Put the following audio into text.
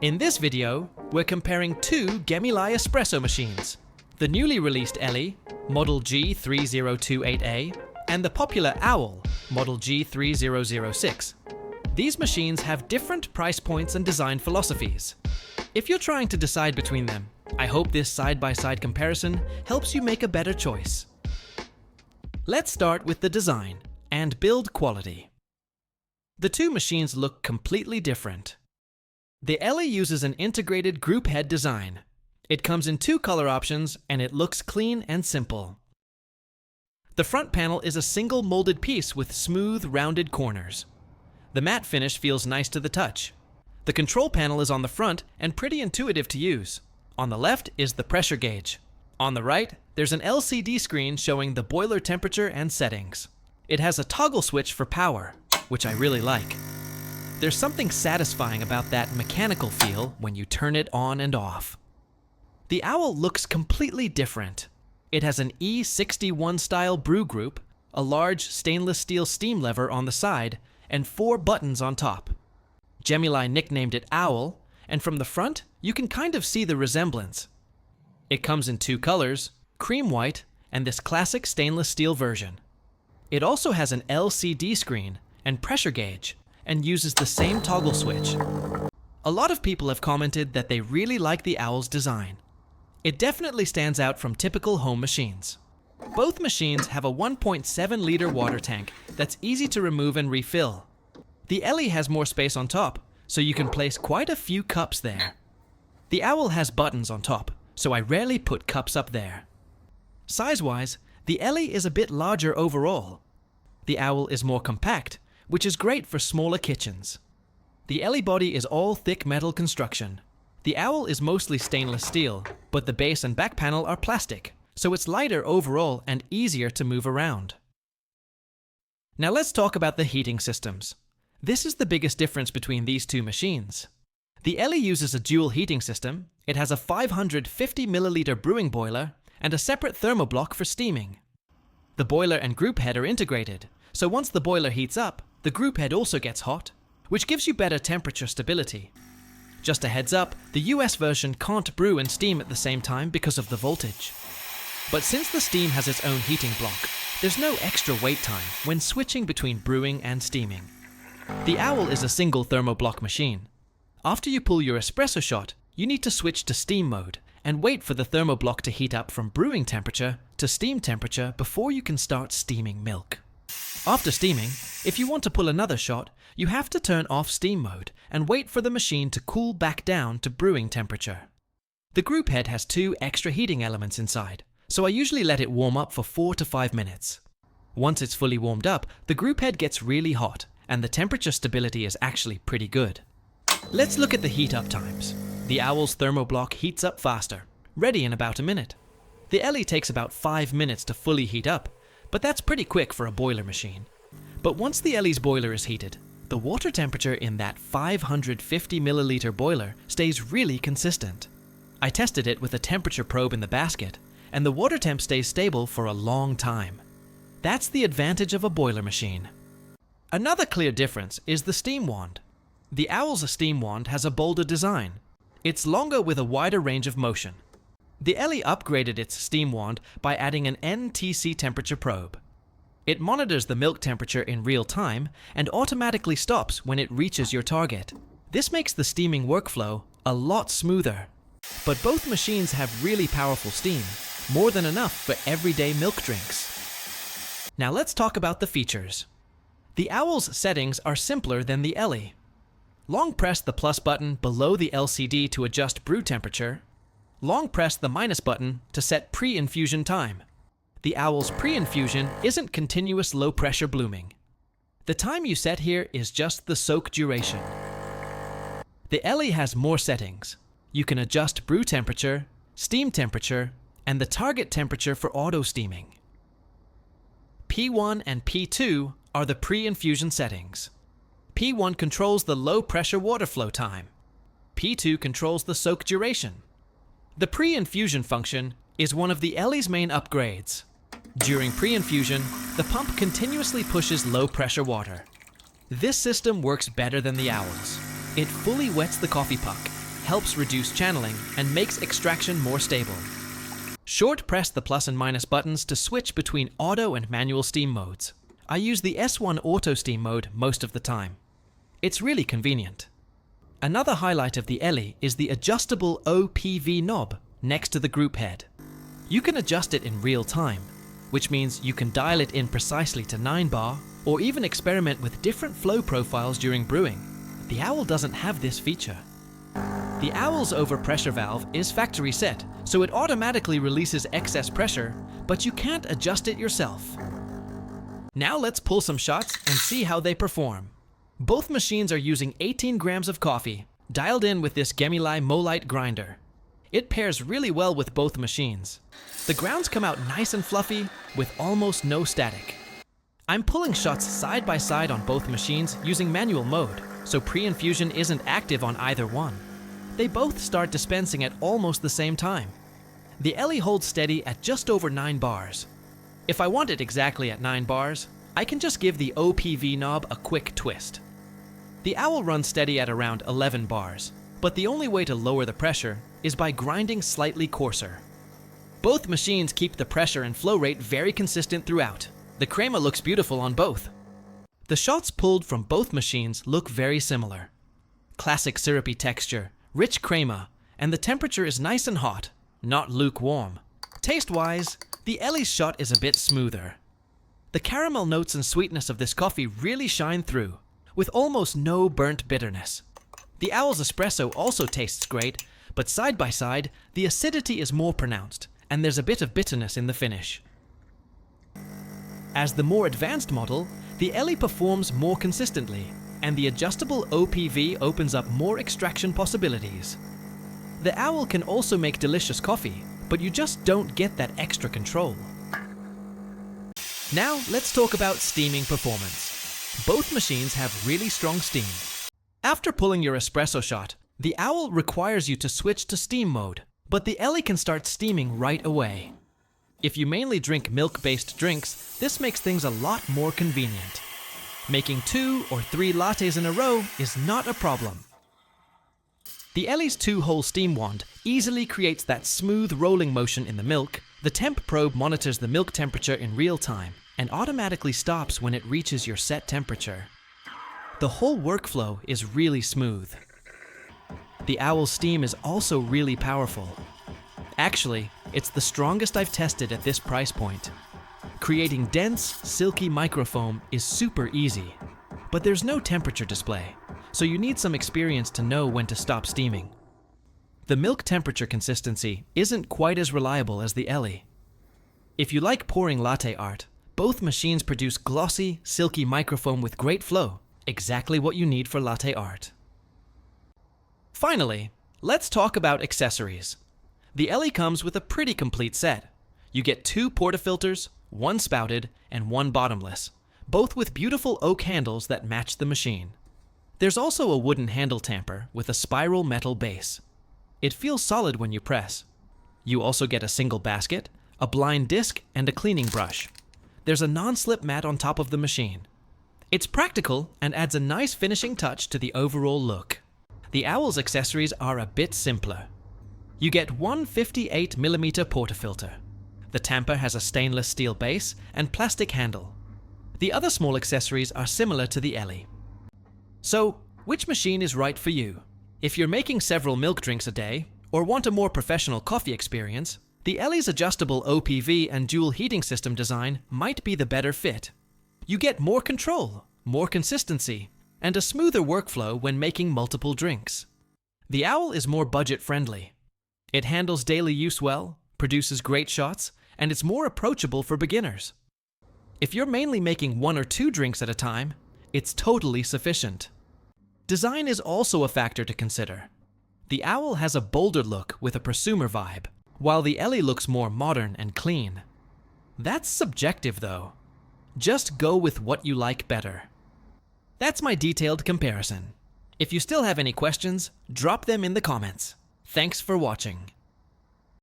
In this video, we're comparing two Gemilai espresso machines, the newly released Ele, model G3028A, and the popular Owl, model G3006. These machines have different price points and design philosophies. If you're trying to decide between them, I hope this side-by-side comparison helps you make a better choice. Let's start with the design and build quality. The two machines look completely different. The Ele uses an integrated group head design. It comes in two color options and it looks clean and simple. The front panel is a single molded piece with smooth, rounded corners. The matte finish feels nice to the touch. The control panel is on the front and pretty intuitive to use. On the left is the pressure gauge. On the right, there's an LCD screen showing the boiler temperature and settings. It has a toggle switch for power, which I really like. There's something satisfying about that mechanical feel when you turn it on and off. The Owl looks completely different. It has an E61 style brew group, a large stainless steel steam lever on the side, and 4 buttons on top. Gemilai nicknamed it Owl, and from the front, you can kind of see the resemblance. It comes in 2 colors, cream white and this classic stainless steel version. It also has an LCD screen and pressure gauge, and uses the same toggle switch. A lot of people have commented that they really like the Owl's design. It definitely stands out from typical home machines. Both machines have a 1.7-liter water tank that's easy to remove and refill. The Ele has more space on top, so you can place quite a few cups there. The Owl has buttons on top, so I rarely put cups up there. Size-wise, the Ele is a bit larger overall. The Owl is more compact, which is great for smaller kitchens. The Ele body is all thick metal construction. The Owl is mostly stainless steel, but the base and back panel are plastic, so it's lighter overall and easier to move around. Now let's talk about the heating systems. This is the biggest difference between these two machines. The Ele uses a dual heating system. It has a 550 milliliter brewing boiler and a separate thermoblock for steaming. The boiler and group head are integrated, so once the boiler heats up, the group head also gets hot, which gives you better temperature stability. Just a heads up, the US version can't brew and steam at the same time because of the voltage. But since the steam has its own heating block, there's no extra wait time when switching between brewing and steaming. The Owl is a single thermoblock machine. After you pull your espresso shot, you need to switch to steam mode and wait for the thermoblock to heat up from brewing temperature to steam temperature before you can start steaming milk. After steaming, if you want to pull another shot, you have to turn off steam mode and wait for the machine to cool back down to brewing temperature. The group head has 2 extra heating elements inside, so I usually let it warm up for 4 to 5 minutes. Once it's fully warmed up, the group head gets really hot, and the temperature stability is actually pretty good. Let's look at the heat up times. The Owl's thermoblock heats up faster, ready in about a minute. The Ele takes about 5 minutes to fully heat up, but that's pretty quick for a boiler machine. But once the Ele's boiler is heated, the water temperature in that 550 milliliter boiler stays really consistent. I tested it with a temperature probe in the basket, and the water temp stays stable for a long time. That's the advantage of a boiler machine. Another clear difference is the steam wand. The Owl's steam wand has a bolder design. It's longer with a wider range of motion. The Ele upgraded its steam wand by adding an NTC temperature probe. It monitors the milk temperature in real time and automatically stops when it reaches your target. This makes the steaming workflow a lot smoother. But both machines have really powerful steam, more than enough for everyday milk drinks. Now let's talk about the features. The Owl's settings are simpler than the Ele. Long press the plus button below the LCD to adjust brew temperature. Long press the minus button to set pre-infusion time. The Owl's pre-infusion isn't continuous low-pressure blooming. The time you set here is just the soak duration. The Ele has more settings. You can adjust brew temperature, steam temperature, and the target temperature for auto steaming. P1 and P2 are the pre-infusion settings. P1 controls the low-pressure water flow time. P2 controls the soak duration. The pre-infusion function is one of the Ele's main upgrades. During pre-infusion, the pump continuously pushes low-pressure water. This system works better than the Owl's. It fully wets the coffee puck, helps reduce channeling and makes extraction more stable. Short press the plus and minus buttons to switch between auto and manual steam modes. I use the S1 auto steam mode most of the time. It's really convenient. Another highlight of the Ele is the adjustable OPV knob next to the group head. You can adjust it in real time, which means you can dial it in precisely to 9 bar or even experiment with different flow profiles during brewing. The Owl doesn't have this feature. The Owl's overpressure valve is factory set, so it automatically releases excess pressure, but you can't adjust it yourself. Now let's pull some shots and see how they perform. Both machines are using 18 grams of coffee, dialed in with this Gemilai Molite grinder. It pairs really well with both machines. The grounds come out nice and fluffy, with almost no static. I'm pulling shots side by side on both machines using manual mode, so pre-infusion isn't active on either one. They both start dispensing at almost the same time. The Ele holds steady at just over 9 bars. If I want it exactly at 9 bars, I can just give the OPV knob a quick twist. The Owl runs steady at around 11 bars, but the only way to lower the pressure is by grinding slightly coarser. Both machines keep the pressure and flow rate very consistent throughout. The crema looks beautiful on both. The shots pulled from both machines look very similar. Classic syrupy texture, rich crema, and the temperature is nice and hot, not lukewarm. Taste-wise, the Ele's shot is a bit smoother. The caramel notes and sweetness of this coffee really shine through, with almost no burnt bitterness. The Owl's espresso also tastes great, but side by side, the acidity is more pronounced, and there's a bit of bitterness in the finish. As the more advanced model, the Ele performs more consistently, and the adjustable OPV opens up more extraction possibilities. The Owl can also make delicious coffee, but you just don't get that extra control. Now let's talk about steaming performance. Both machines have really strong steam. After pulling your espresso shot, the Owl requires you to switch to steam mode, but the Ele can start steaming right away. If you mainly drink milk-based drinks, this makes things a lot more convenient. Making 2 or 3 lattes in a row is not a problem. The Ele's 2-hole steam wand easily creates that smooth rolling motion in the milk. The temp probe monitors the milk temperature in real time and automatically stops when it reaches your set temperature. The whole workflow is really smooth. The Owl's steam is also really powerful. Actually, it's the strongest I've tested at this price point. Creating dense, silky microfoam is super easy, but there's no temperature display, so you need some experience to know when to stop steaming. The milk temperature consistency isn't quite as reliable as the Ele. If you like pouring latte art, both machines produce glossy, silky microfoam with great flow, exactly what you need for latte art. Finally, let's talk about accessories. The Ele comes with a pretty complete set. You get 2 portafilters, 1 spouted, and 1 bottomless, both with beautiful oak handles that match the machine. There's also a wooden handle tamper with a spiral metal base. It feels solid when you press. You also get a single basket, a blind disc, and a cleaning brush. There's a non-slip mat on top of the machine. It's practical and adds a nice finishing touch to the overall look. The Owl's accessories are a bit simpler. You get one 58mm portafilter. The tamper has a stainless steel base and plastic handle. The other small accessories are similar to the Ele. So, which machine is right for you? If you're making several milk drinks a day, or want a more professional coffee experience, the Ele's adjustable OPV and dual heating system design might be the better fit. You get more control, more consistency, and a smoother workflow when making multiple drinks. The Owl is more budget-friendly. It handles daily use well, produces great shots, and it's more approachable for beginners. If you're mainly making 1 or 2 drinks at a time, it's totally sufficient. Design is also a factor to consider. The Owl has a bolder look with a prosumer vibe, while the Ele looks more modern and clean. That's subjective though. Just go with what you like better. That's my detailed comparison. If you still have any questions, drop them in the comments. Thanks for watching.